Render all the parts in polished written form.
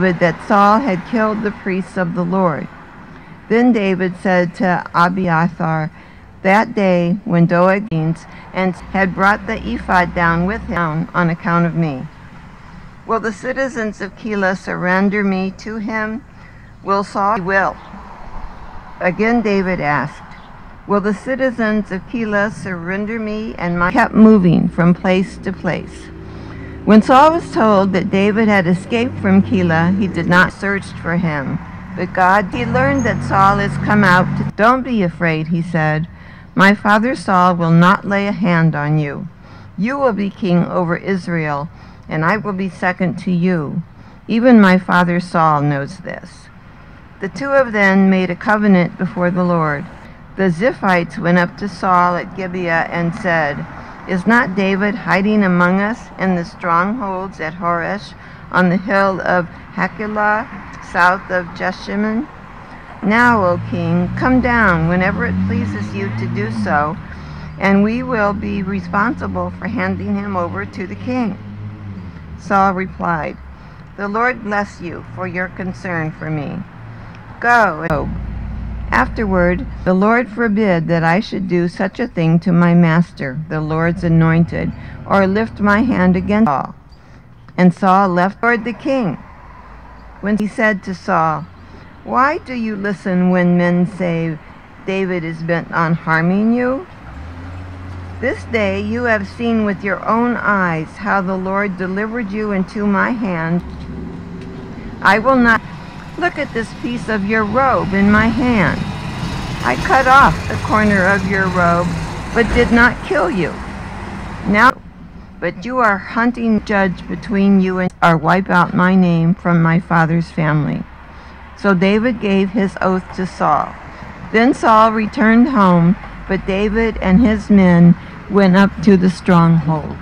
David that Saul had killed the priests of the Lord. Then David said to Abiathar that day when Doeg and had brought the ephod down with him on account of me, "Will the citizens of Keilah surrender me to him?" "Will Saul?" "He will." Again David asked, "Will the citizens of Keilah surrender me?" And my kept moving from place to place. When Saul was told that David had escaped from Keilah, he did not search for him. But he learned that Saul has come out. "Don't be afraid," he said. "My father Saul will not lay a hand on you. You will be king over Israel, and I will be second to you. Even my father Saul knows this." The two of them made a covenant before the Lord. The Ziphites went up to Saul at Gibeah and said, "Is not David hiding among us in the strongholds at Horesh on the hill of Hachilah, south of Jeshimon? Now, O king, come down whenever it pleases you to do so, and we will be responsible for handing him over to the king." Saul replied, "The Lord bless you for your concern for me. Go." Afterward, the Lord forbid that I should do such a thing to my master, the Lord's anointed, or lift my hand against Saul. And Saul left toward the king. When he said to Saul, "Why do you listen when men say David is bent on harming you? This day you have seen with your own eyes how the Lord delivered you into my hand. I will not. Look at this piece of your robe in my hand. I cut off the corner of your robe, but did not kill you. Now, but you are hunting judge between you and or wipe out my name from my father's family." So David gave his oath to Saul. Then Saul returned home, but David and his men went up to the stronghold.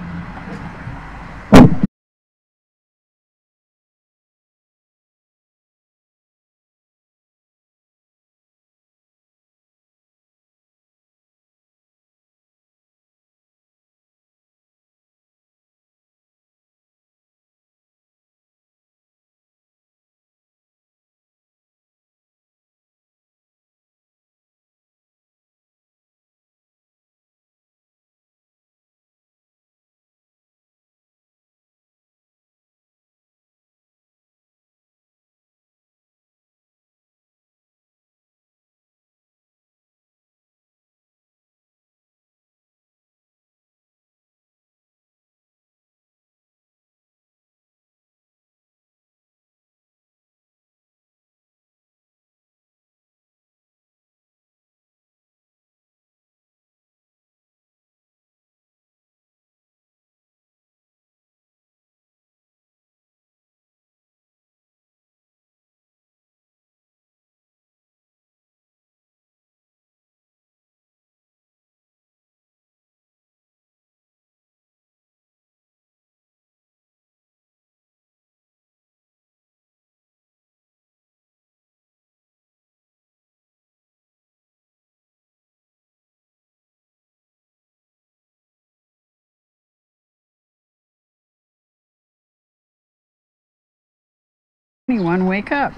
Anyone wake up?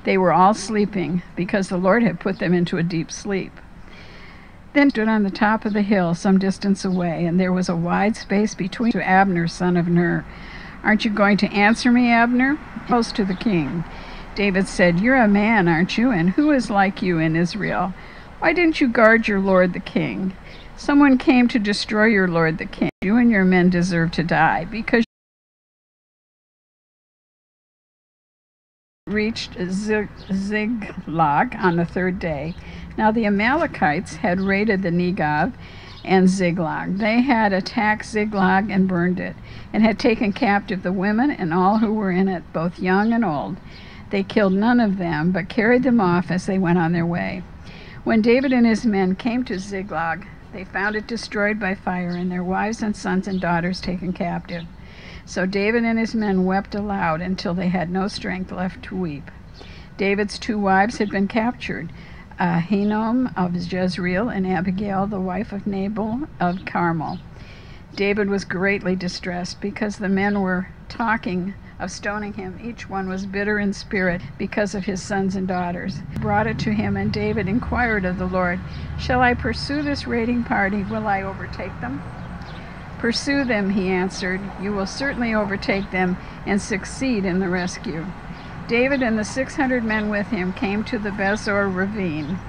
They were all sleeping because the Lord had put them into a deep sleep. Then stood on the top of the hill some distance away, and there was a wide space between to Abner, son of Ner. "Aren't you going to answer me, Abner?" Close to the king. David said, "You're a man, aren't you? And who is like you in Israel? Why didn't you guard your lord the king? Someone came to destroy your lord the king. You and your men deserve to die because reached Ziklag on the third day. Now the Amalekites had raided the Negev and Ziklag. They had attacked Ziklag and burned it, and had taken captive the women and all who were in it, both young and old. They killed none of them, but carried them off as they went on their way. When David and his men came to Ziklag, they found it destroyed by fire, and their wives and sons and daughters taken captive. So David and his men wept aloud until they had no strength left to weep. David's two wives had been captured, Ahinoam of Jezreel and Abigail, the wife of Nabal of Carmel. David was greatly distressed because the men were talking of stoning him. Each one was bitter in spirit because of his sons and daughters. They brought it to him, and David inquired of the Lord, "Shall I pursue this raiding party? Will I overtake them?" "Pursue them," he answered. "You will certainly overtake them and succeed in the rescue." David and the 600 men with him came to the Besor ravine.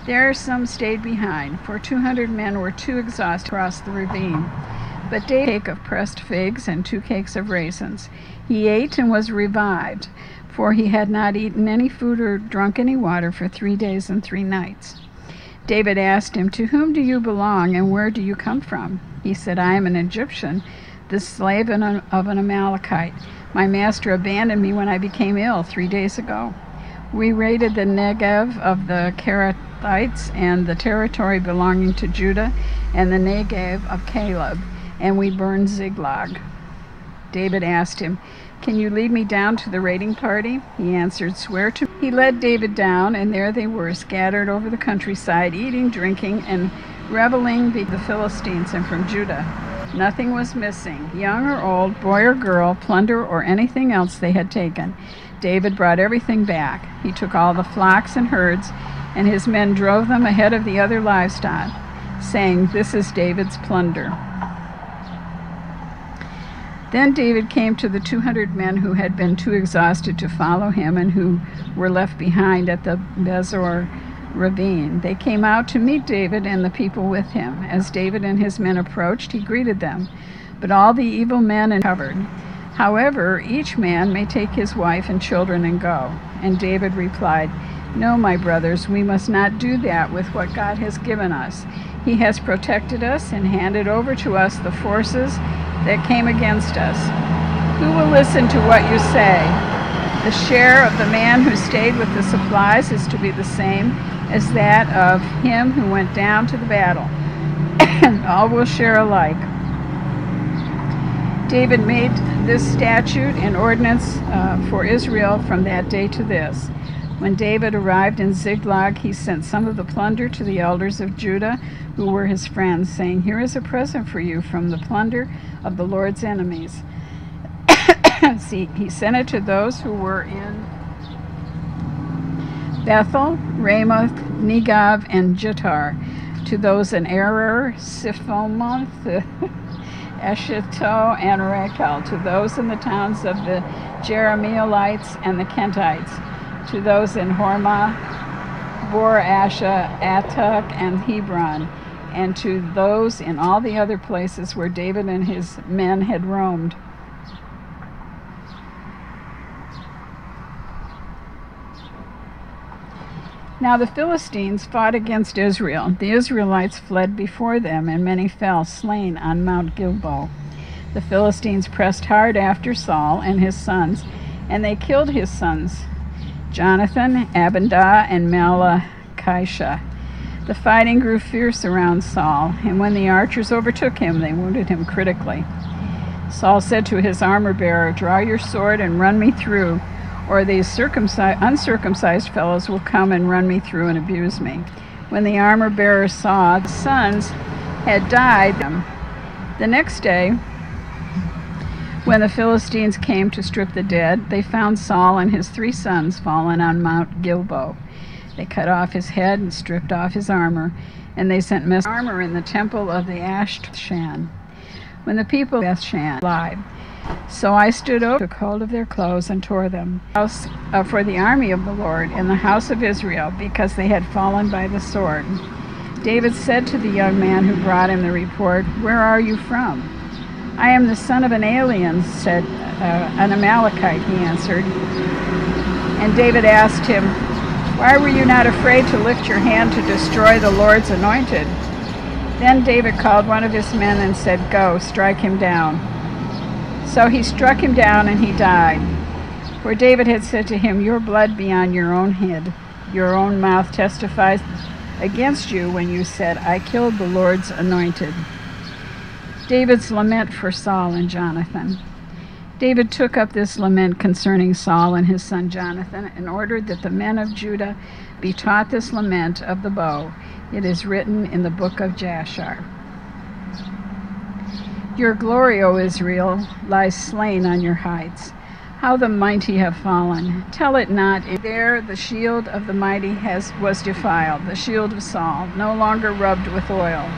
There some stayed behind, for 200 men were too exhausted to cross the ravine. But David took a cake of pressed figs and 2 cakes of raisins. He ate and was revived, for he had not eaten any food or drunk any water for 3 days and 3 nights. David asked him, "To whom do you belong, and where do you come from?" He said, "I am an Egyptian, the slave of an Amalekite. My master abandoned me when I became ill 3 days ago. We raided the Negev of the Kerethites and the territory belonging to Judah and the Negev of Caleb, and we burned Ziklag." David asked him, "Can you lead me down to the raiding party?" He answered, "Swear to me." He led David down, and there they were, scattered over the countryside, eating, drinking, and reveling the Philistines and from Judah. Nothing was missing, young or old, boy or girl, plunder or anything else they had taken. David brought everything back. He took all the flocks and herds, and his men drove them ahead of the other livestock, saying, "This is David's plunder." Then David came to the 200 men who had been too exhausted to follow him and who were left behind at the Besor ravine. They came out to meet David and the people with him. As David and his men approached, he greeted them, but all the evil men covered. "However, each man may take his wife and children and go." And David replied, "No, my brothers, we must not do that with what God has given us. He has protected us and handed over to us the forces that came against us. Who will listen to what you say? The share of the man who stayed with the supplies is to be the same as that of him who went down to the battle, and all will share alike." David made this statute and ordinance for Israel from that day to this. When David arrived in Ziklag, he sent some of the plunder to the elders of Judah, who were his friends, saying, "Here is a present for you from the plunder of the Lord's enemies." See, he sent it to those who were in Bethel, Ramoth, Negev, and Jittar, to those in Arar, Siphomoth, Eshito, and Rachel, to those in the towns of the Jerahmeelites and the Kentites, to those in Hormah, Bor Asha, Atak, and Hebron, and to those in all the other places where David and his men had roamed. Now the Philistines fought against Israel. The Israelites fled before them, and many fell slain on Mount Gilboa. The Philistines pressed hard after Saul and his sons, and they killed his sons, Jonathan, Abinah, and Malchishua. The fighting grew fierce around Saul, and when the archers overtook him, they wounded him critically. Saul said to his armor-bearer, "Draw your sword and run me through, or these uncircumcised fellows will come and run me through and abuse me." When the armor-bearer saw the sons had died, the next day, when the Philistines came to strip the dead, they found Saul and his 3 sons fallen on Mount Gilboa. They cut off his head and stripped off his armor, and they sent armor in the temple of the Ashshan. When the people of Bethshan lied, so I stood over, took hold of their clothes, and tore them for the army of the Lord in the house of Israel, because they had fallen by the sword. David said to the young man who brought him the report, "Where are you from?" "I am the son of an alien," said an Amalekite, he answered. And David asked him, "Why were you not afraid to lift your hand to destroy the Lord's anointed?" Then David called one of his men and said, "Go, strike him down." So he struck him down, and he died. For David had said to him, "Your blood be on your own head. Your own mouth testifies against you when you said, 'I killed the Lord's anointed.'" David's lament for Saul and Jonathan. David took up this lament concerning Saul and his son Jonathan, and ordered that the men of Judah be taught this lament of the bow. It is written in the book of Jashar. "Your glory, O Israel, lies slain on your heights. How the mighty have fallen. Tell it not. There the shield of the mighty was defiled, the shield of Saul, no longer rubbed with oil.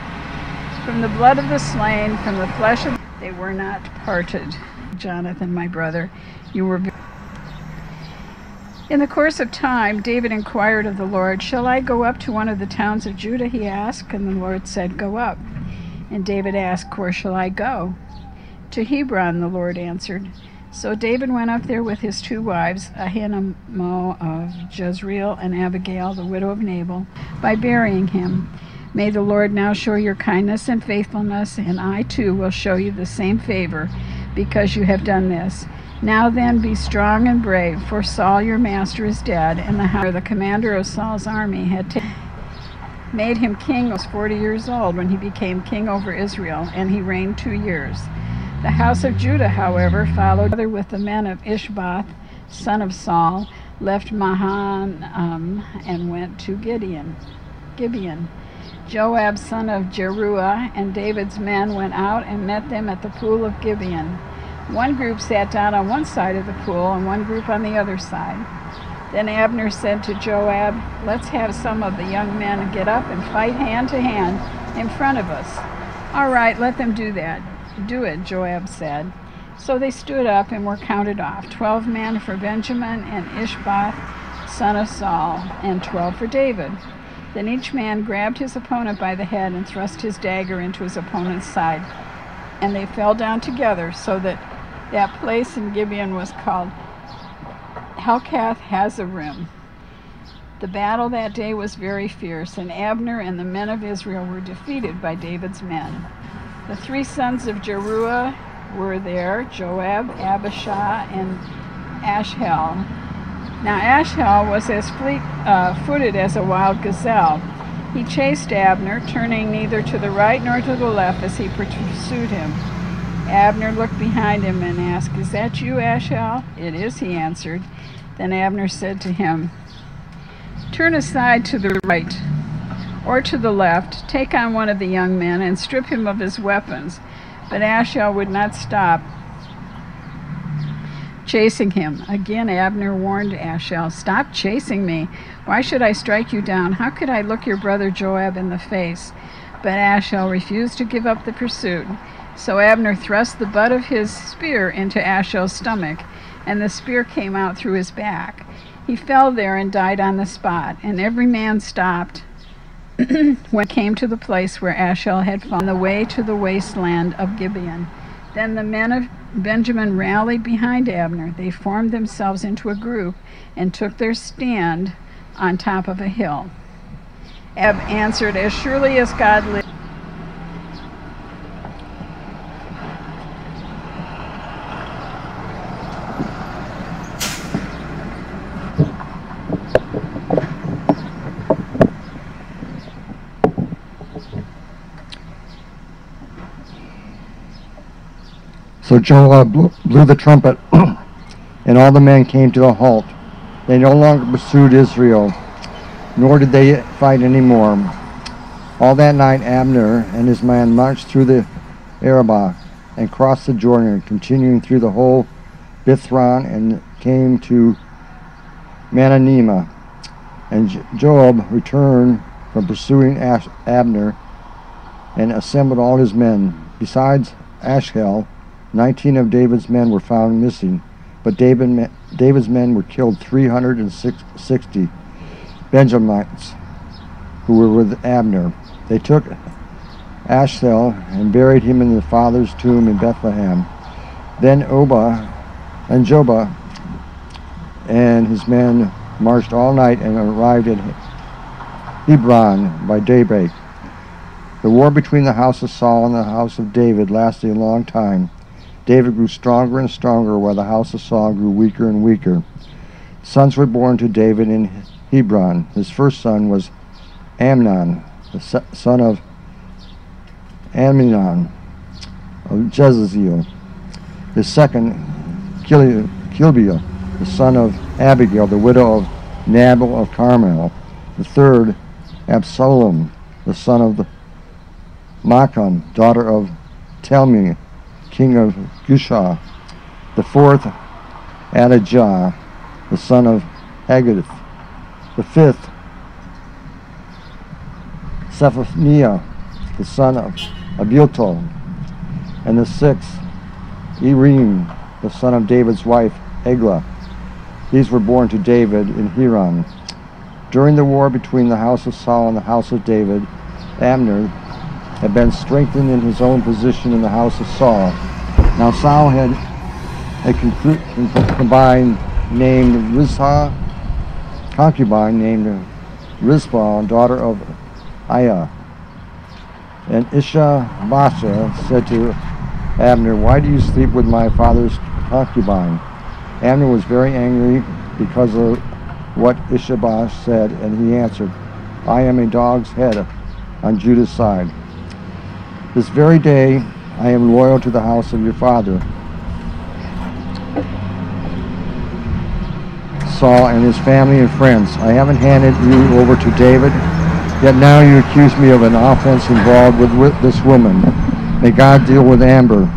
From the blood of the slain, from the flesh of they were not parted. Jonathan, my brother, you were. In the course of time, David inquired of the Lord, "Shall I go up to one of the towns of Judah?" he asked, and the Lord said, "Go up." And David asked, "Where shall I go?" "To Hebron," the Lord answered. So David went up there with his 2 wives, Ahinoam of Jezreel and Abigail, the widow of Nabal, by burying him. May the Lord now show your kindness and faithfulness, and I too will show you the same favor, because you have done this. Now then, be strong and brave, for Saul your master is dead, and the commander of Saul's army had made him king. He was 40 years old when he became king over Israel, and he reigned 2 years. The house of Judah, however, followed with the men of Ishboth, son of Saul, left Mahanaim and went to Gibeon. Joab, son of Jeruah, and David's men went out and met them at the pool of Gibeon. One group sat down on one side of the pool and one group on the other side. Then Abner said to Joab, "Let's have some of the young men get up and fight hand to hand in front of us." "All right, let them do that." "Do it," Joab said. So they stood up and were counted off, 12 men for Benjamin and Ishboth, son of Saul, and 12 for David. Then each man grabbed his opponent by the head and thrust his dagger into his opponent's side. And they fell down together, so that place in Gibeon was called Helkath Hazarim. The battle that day was very fierce, and Abner and the men of Israel were defeated by David's men. The 3 sons of Jeruah were there, Joab, Abishai, and Ashhel. Now Ashhel was as fleet-footed as a wild gazelle. He chased Abner, turning neither to the right nor to the left as he pursued him. Abner looked behind him and asked, "Is that you, Ashhel?" "It is," he answered. Then Abner said to him, "Turn aside to the right or to the left, take on one of the young men and strip him of his weapons." But Ashhel would not stop chasing him. Again Abner warned Ashhel, "Stop chasing me. Why should I strike you down? How could I look your brother Joab in the face?" But Ashhel refused to give up the pursuit. So Abner thrust the butt of his spear into Ashhel's stomach, and the spear came out through his back. He fell there and died on the spot, and every man stopped when it came to the place where Ashhel had fallen, the way to the wasteland of Gibeon. Then the men of Benjamin rallied behind Abner. They formed themselves into a group and took their stand on top of a hill. Ab answered, "As surely as God lives." So Joab blew the trumpet, and all the men came to a halt. They no longer pursued Israel, nor did they fight any more. All that night Abner and his men marched through the Arabah and crossed the Jordan, continuing through the whole Bithron, and came to Mahanaim. And Joab returned from pursuing Abner and assembled all his men. Besides Ashhel, 19 of David's men were found missing, but David's men were killed 360 Benjamites who were with Abner. They took Ashhel and buried him in the father's tomb in Bethlehem. Then Jobab and his men marched all night and arrived at Hebron by daybreak. The war between the house of Saul and the house of David lasted a long time. David grew stronger and stronger, while the house of Saul grew weaker and weaker. Sons were born to David in Hebron. His first son was Amnon, the son of Amnon of Jezreel. His second, Kilbiel, the son of Abigail, the widow of Nabal of Carmel. The third, Absalom, the son of Maacah, daughter of Talmi, king of Geshur. The fourth, Adijah, the son of Haggith. The fifth, Zephaniah, the son of Abiathar. And the sixth, Erim, the son of David's wife, Eglah. These were born to David in Hebron. During the war between the house of Saul and the house of David, Abner had been strengthened in his own position in the house of Saul. Now Saul had a concubine named Rizpah, daughter of Aiah. And Isha-Basha said to Abner, "Why do you sleep with my father's concubine?" Abner was very angry because of what Isha-Basha said, and he answered, "I am a dog's head on Judah's side. This very day I am loyal to the house of your father, Saul, and his family and friends. I haven't handed you over to David, yet now you accuse me of an offense involved with this woman. May God deal with Amber,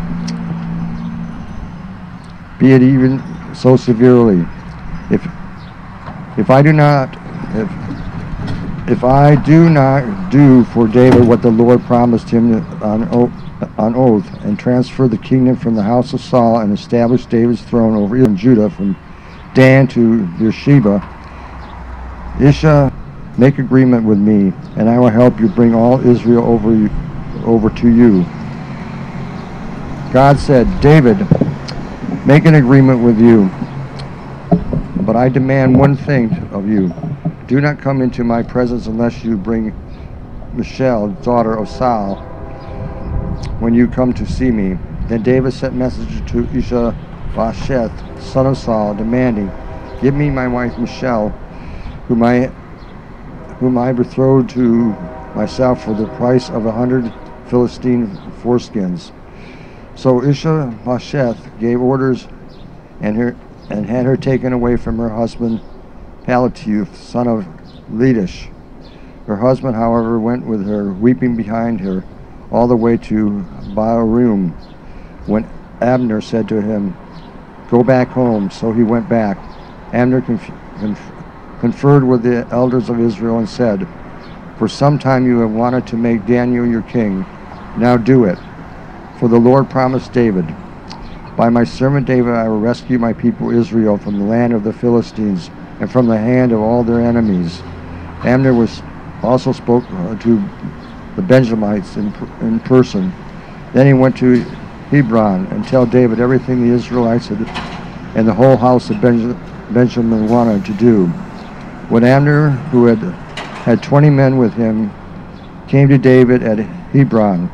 be it even so severely. If I do not do for David what the Lord promised him on oath, and transfer the kingdom from the house of Saul and establish David's throne over Judah from Dan to Beersheba, Isha, make agreement with me, and I will help you bring all Israel over to you." God said, "David, make an agreement with you, but I demand one thing of you. Do not come into my presence unless you bring Michal, daughter of Saul, when you come to see me." Then David sent messengers to Isha-Basheth, son of Saul, demanding, "Give me my wife Michal, whom I betrothed to myself for the price of 100 Philistine foreskins." So Isha-Basheth gave orders and had her taken away from her husband Palatiel, son of Ledish. Her husband, however, went with her, weeping behind her, all the way to Baal-Meon. When Abner said to him, "Go back home," so he went back. Abner conferred with the elders of Israel and said, "For some time you have wanted to make Daniel your king. Now do it. For the Lord promised David, 'By my servant David I will rescue my people Israel from the land of the Philistines and from the hand of all their enemies.'" Abner also spoke to the Benjamites in person. Then he went to Hebron and told David everything the Israelites and the whole house of Benjamin wanted to do. When Abner, who had 20 men with him, came to David at Hebron,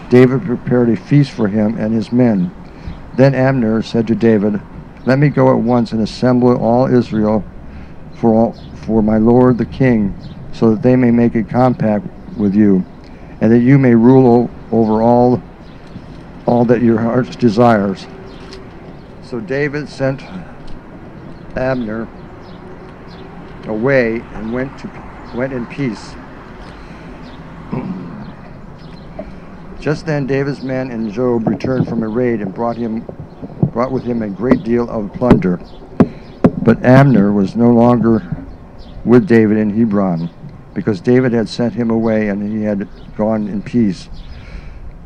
David prepared a feast for him and his men. Then Abner said to David, "Let me go at once and assemble all Israel for my lord the king, so that they may make a compact with you, and that you may rule over all that your heart desires." So David sent Abner away and went in peace. Just then David's men and Joab returned from a raid and brought with him a great deal of plunder. But Abner was no longer with David in Hebron, because David had sent him away and he had gone in peace.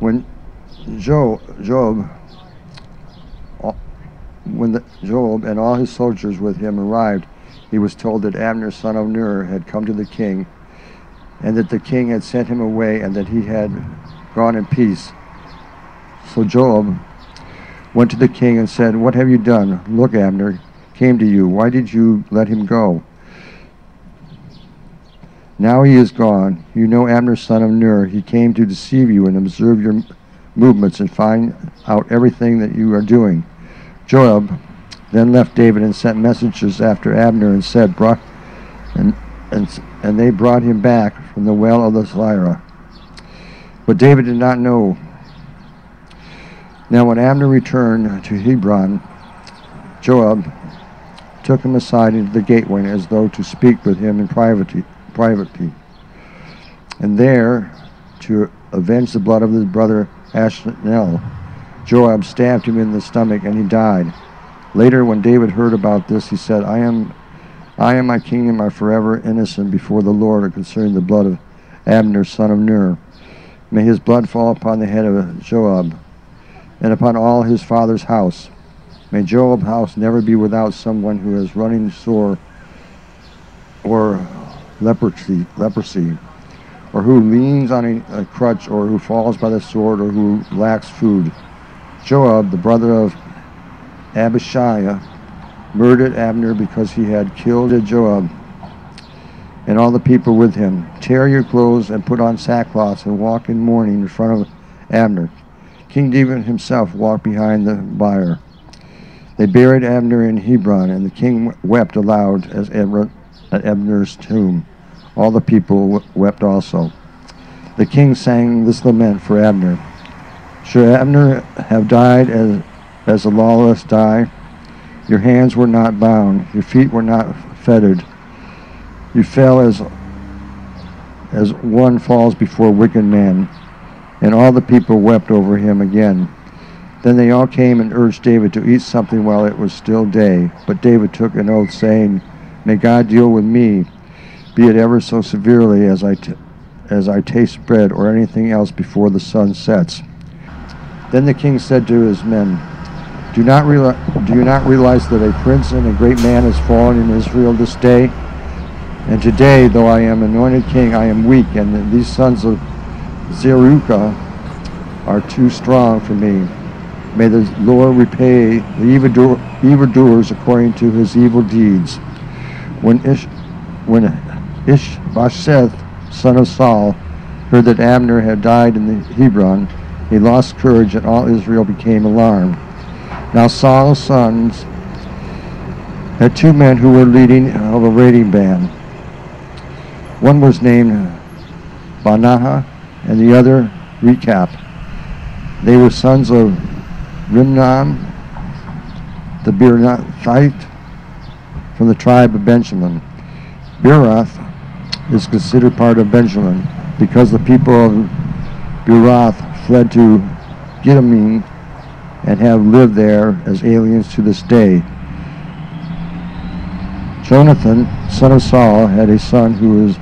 When Joab and all his soldiers with him arrived, he was told that Abner, son of Ner, had come to the king, and that the king had sent him away, and that he had gone in peace. So Joab went to the king and said, "What have you done? Look, Abner came to you. Why did you let him go? Now he is gone. You know Abner, son of Ner. He came to deceive you and observe your movements and find out everything that you are doing." Joab then left David and sent messengers after Abner and said, and they brought him back from the well of the Sirah. But David did not know. Now when Abner returned to Hebron, Joab took him aside into the gateway as though to speak with him in privately. And there, to avenge the blood of his brother Ashnel, Joab stabbed him in the stomach, and he died. Later, when David heard about this, he said, I and my kingdom are forever innocent before the Lord concerning the blood of Abner, son of Ner. May his blood fall upon the head of Joab and upon all his father's house. May Joab's house never be without someone who is running sore or leprosy, or who leans on a crutch, or who falls by the sword, or who lacks food. Joab, the brother of Abishai, murdered Abner because he had killed Joab and all the people with him. Tear your clothes and put on sackcloth and walk in mourning in front of Abner. King David himself walked behind the bier. They buried Abner in Hebron, and the king wept aloud at Abner's tomb. All the people wept also. The king sang this lament for Abner. Should Abner have died as the lawless die? Your hands were not bound, your feet were not fettered. You fell as one falls before a wicked man. And all the people wept over him again. Then they all came and urged David to eat something while it was still day. But David took an oath, saying, May God deal with me, be it ever so severely, as I taste bread or anything else before the sun sets. Then the king said to his men, Do you not realize that a prince and a great man has fallen in Israel this day? And today, though I am anointed king, I am weak, and these sons of Zeruiah are too strong for me. May the Lord repay the evildoers according to his evil deeds. When Ishbosheth, son of Saul, heard that Abner had died in the Hebron, he lost courage, and all Israel became alarmed. Now Saul's sons had two men who were leading of a raiding band. One was named Baanaha, and the other Rechab. They were sons of Rimnon, the Beerothite, from the tribe of Benjamin. Beeroth is considered part of Benjamin because the people of Beeroth fled to Gittaim and have lived there as aliens to this day. Jonathan, son of Saul, had a son who was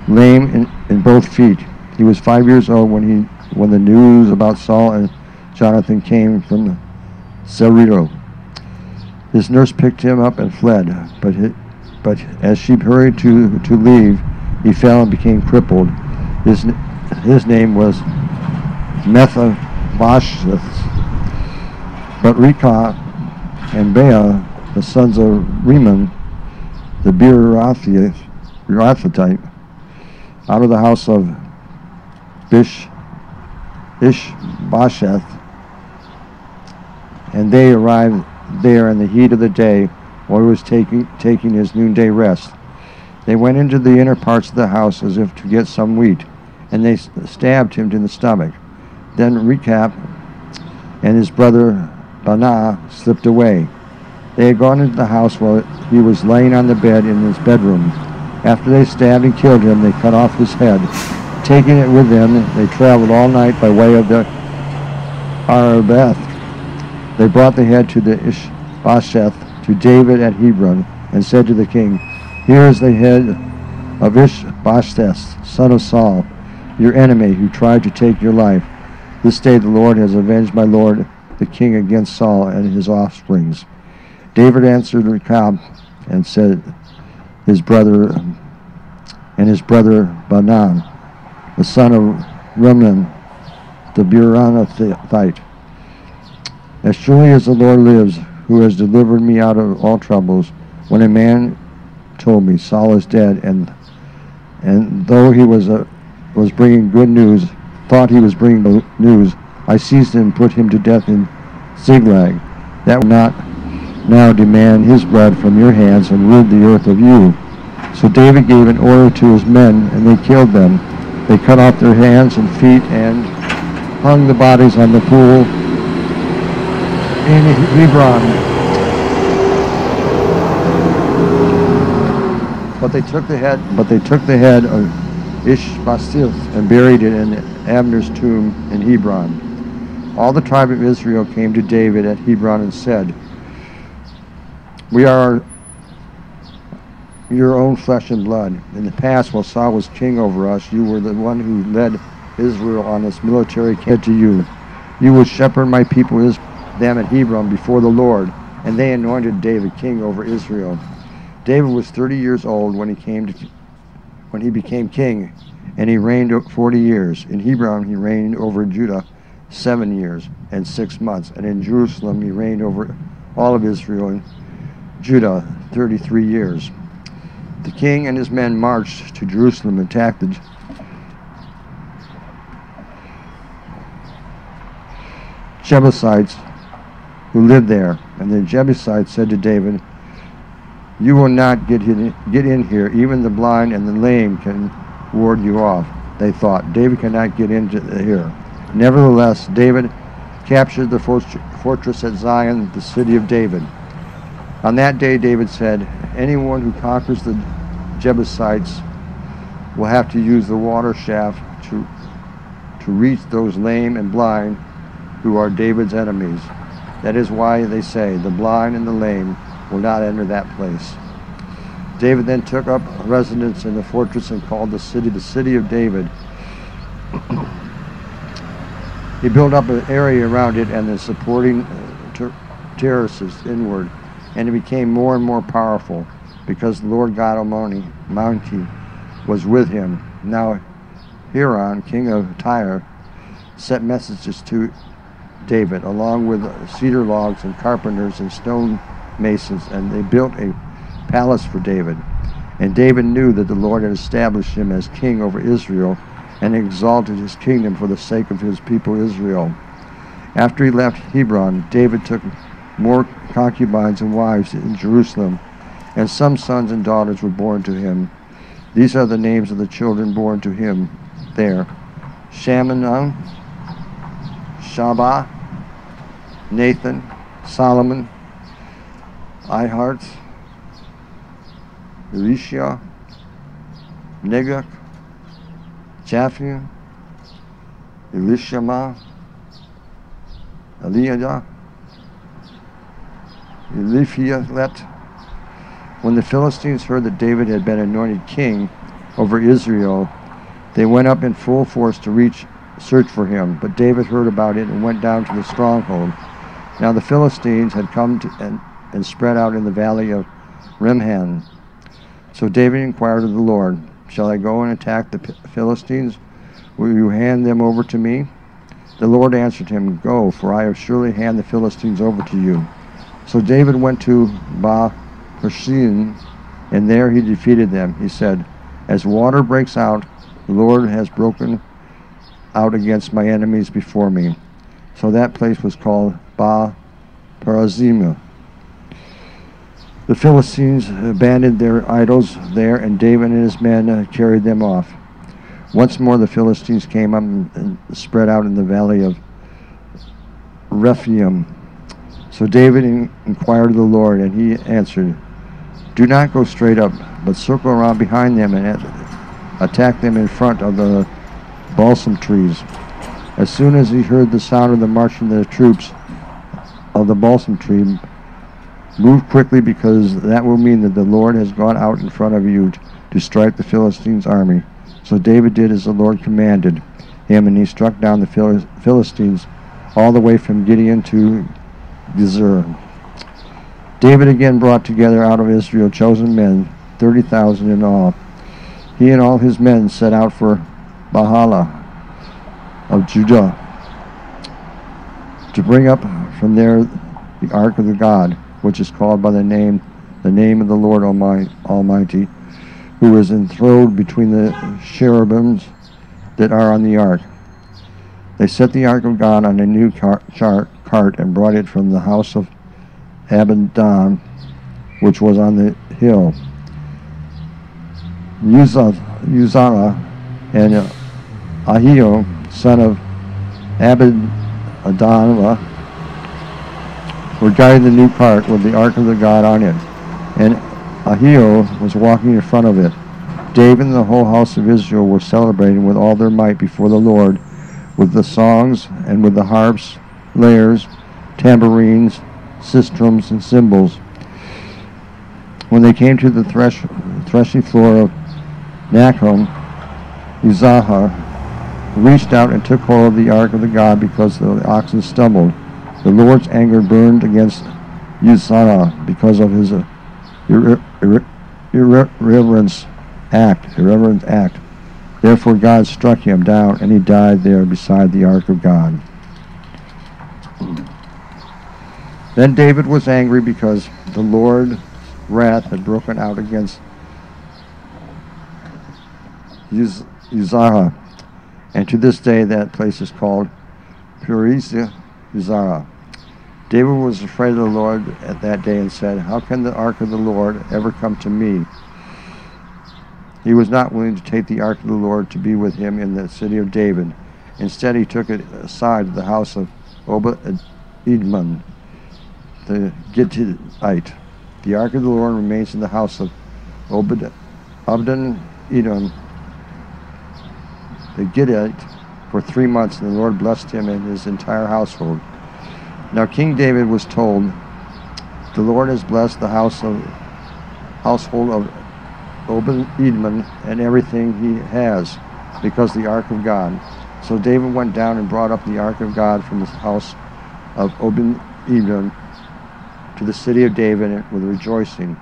lame in both feet. He was 5 years old when the news about Saul and Jonathan came from Zerito. His nurse picked him up and fled, but as she hurried to leave, he fell and became crippled. His name was Mephibosheth. But Rechab and Baal, the sons of Rimmon, the Beerothite, out of the house of Ishbosheth, and they arrived there in the heat of the day while he was taking his noonday rest. They went into the inner parts of the house as if to get some wheat, and they stabbed him in the stomach. Then Rechab and his brother Baanah slipped away. They had gone into the house while he was laying on the bed in his bedroom. After they stabbed and killed him, they cut off his head. Taking it with them, they traveled all night by way of the Arbeth. They brought the head to the Ishbosheth to David at Hebron, and said to the king, Here is the head of Ishbosheth, son of Saul, your enemy, who tried to take your life. This day the Lord has avenged my lord the king against Saul and his offsprings. David answered Rechab and said, his brother Baanah, the son of Rimmon, the Beerothite, As surely as the Lord lives, who has delivered me out of all troubles, when a man told me, Saul is dead, and though he was bringing good news, thought he was bringing news, I seized him and put him to death in Ziklag. That will not now demand his blood from your hands and rid the earth of you. So David gave an order to his men, and they killed them. They cut off their hands and feet and hung the bodies on the pool in Hebron. But they took the head of Ishbosheth and buried it in Abner's tomb in Hebron. All the tribe of Israel came to David at Hebron and said, We are your own flesh and blood. In the past, while Saul was king over us, you were the one who led Israel on this military campaign to you. You would shepherd my people Israel, them at Hebron before the Lord, and they anointed David king over Israel. David was 30 years old when he became king, and he reigned 40 years. In Hebron he reigned over Judah 7 years and 6 months, and in Jerusalem he reigned over all of Israel and Judah 33 years. The king and his men marched to Jerusalem and attacked the Jebusites who lived there. And the Jebusites said to David, "You will not get in here. Even the blind and the lame can ward you off." They thought, "David cannot get into here." Nevertheless, David captured the fortress at Zion, the city of David. On that day, David said, "Anyone who conquers the Jebusites will have to use the water shaft to reach those lame and blind who are David's enemies. That is why they say, the blind and the lame will not enter that place." David then took up residence in the fortress and called the city of David. He built up an area around it and the supporting terraces inward, and it became more and more powerful because the Lord God Almighty was with him. Now Hiram, king of Tyre, sent messages to David along with cedar logs and carpenters and stone masons, and they built a palace for David. And David knew that the Lord had established him as king over Israel and exalted his kingdom for the sake of his people Israel. After he left Hebron, David took more concubines and wives in Jerusalem, and some sons and daughters were born to him. These are the names of the children born to him there: Shammah, Shabah, Nathan, Solomon, Ihart, Elisha, Negach, Japhi, Elishama, Eliada, Eliphelet. When the Philistines heard that David had been anointed king over Israel, they went up in full force to search for him. But David heard about it and went down to the stronghold. Now the Philistines had come and spread out in the valley of Remhan. So David inquired of the Lord, "Shall I go and attack the Philistines? Will you hand them over to me?" The Lord answered him, "Go, for I have surely handed the Philistines over to you." So David went to Baal-Perazim, and there he defeated them. He said, "As water breaks out, the Lord has broken out against my enemies before me." So that place was called Baal-Perazim. The Philistines abandoned their idols there, and David and his men carried them off. Once more the Philistines came up and spread out in the valley of Rephaim. So David inquired of the Lord, and he answered, "Do not go straight up, but circle around behind them and attack them in front of the balsam trees." As soon as he heard the sound of the marching of the troops of the balsam tree, move quickly, because that will mean that the Lord has gone out in front of you to strike the Philistines' army. So David did as the Lord commanded him, and he struck down the Philistines all the way from Gibeon to Gezer. David again brought together out of Israel chosen men, 30,000 in all. He and all his men set out for Bahala of Judah to bring up from there the ark of the God, which is called by the name of the Lord Almighty, who is enthroned between the cherubims that are on the ark. They set the ark of God on a new cart and brought it from the house of Abinadab, which was on the hill. Uzziah and Ahio, son of Abinadab, were guiding the new cart with the ark of the God on it, and Ahio was walking in front of it. David and the whole house of Israel were celebrating with all their might before the Lord, with the songs and with the harps, lyres, tambourines, sistrums, and cymbals. When they came to the threshing floor of Nachon, Uzzah reached out and took hold of the ark of the God because the oxen stumbled. The Lord's anger burned against Uzzah because of his irreverent act. Therefore God struck him down, and he died there beside the ark of God. Then David was angry because the Lord's wrath had broken out against Uzzah, and to this day that place is called Perez Uzzah. David was afraid of the Lord at that day and said, "How can the ark of the Lord ever come to me?" He was not willing to take the ark of the Lord to be with him in the city of David. Instead, he took it aside to the house of Obed-Edom, the Gittite. The ark of the Lord remains in the house of Obed-Edom, the Gittite, for 3 months, and the Lord blessed him and his entire household. Now King David was told, "The Lord has blessed the household of Obed-Edom and everything he has, because the ark of God." So David went down and brought up the ark of God from the house of Obed-Edom to the city of David with rejoicing.